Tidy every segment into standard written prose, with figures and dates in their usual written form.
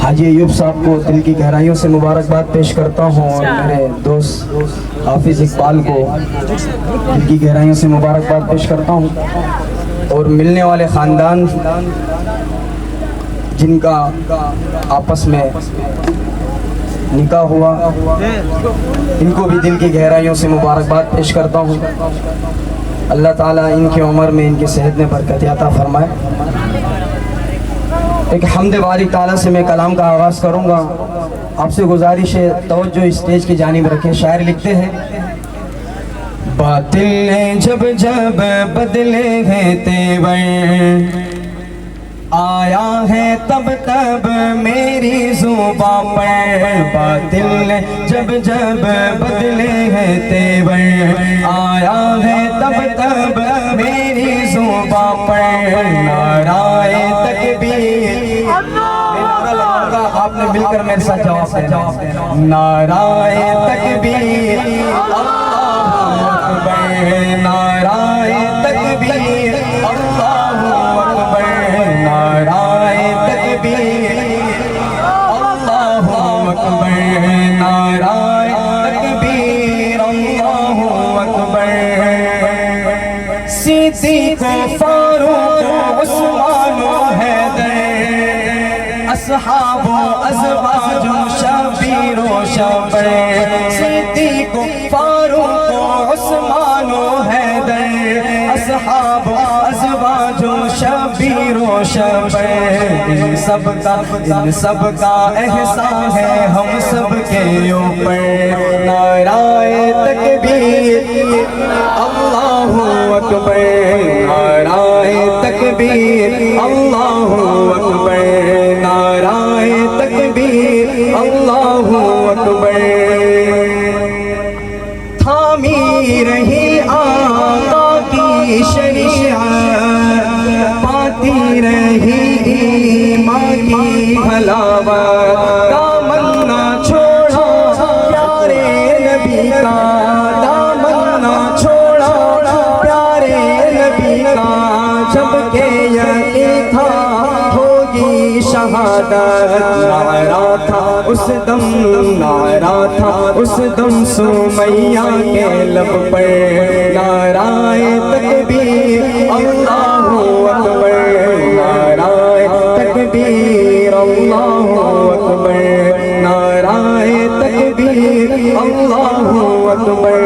حاجی ایوب صاحب کو دل کی گہرائیوں سے مبارکباد پیش کرتا ہوں، اور میرے دوست حافظ اقبال کو دل کی گہرائیوں سے مبارکباد پیش کرتا ہوں، اور ملنے والے خاندان جن کا آپس میں نکاح ہوا ان کو بھی دل کی گہرائیوں سے مبارکباد پیش کرتا ہوں۔ اللہ تعالیٰ ان کی عمر میں ان کی صحت میں برکت عطا فرمائے۔ ایک حمد باری تعالیٰ سے میں کلام کا آغاز کروں گا۔ آپ سے گزارش ہے توجہ اسٹیج کی جانب رکھیں۔ شاعر لکھتے ہیں، باطل نے جب جب بدلے ہیں تیور، آیا ہے تب تب میری زباں پر۔ باطل نے جب جب بدلے ہیں تیور، آیا ہے تب تب میری زباں پر۔ نعرہ تکبیر، آپ نے مل کر میرے ساتھ جواب دینا۔ نعرہ تکبیر، اللہ اکبر، نعرہ تکبیر، اللہ اکبر، نعرہ تکبیر، اللہ اکبر، نعرہ تکبیر، اللہ اکبر۔ صدیق و فاروق و عثمان و حیدر، اصحاب و ازواج و شبیر و شبر۔ صدیق و فاروق و عثمان و حیدر، اصحاب و ازواج و شبیر و شبر۔ ان سب کا احسان ہے ہم سب کے اوپر۔ نعرہ تکبیر، اللہ اکبر، نعرہ تکبیر، اللہ اکبر، نعرہ تکبیر، اللہ اکبر۔ تھامی رہی آقا کی شریعت، پاتی رہی ایمان کی حلاوت۔ دامن نہ چھوڑا پیارے نبی کا، دامن نہ چھوڑا پیارے نبی کا، جب کہ یقین تھا ہوگی شہادت۔ نعرہ تھا اس دم، نعرہ تھا اس دم سمیہ کے لب پر۔ نعرہ تکبیر، اللہ اکبر، نعرہ تکبیر، اللہ اکبر، نعرہ تکبیر، اللہ اکبر۔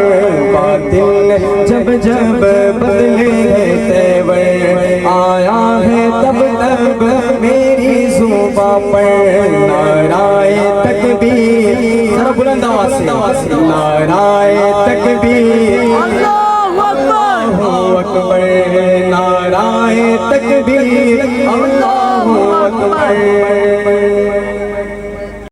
باطل جب جب بدلے ہیں تیور، آیا ہے تب تب میری زباں پر۔ نعرہ تکبیر، ذرا بلند آواز سے، نعرہ تکبیر،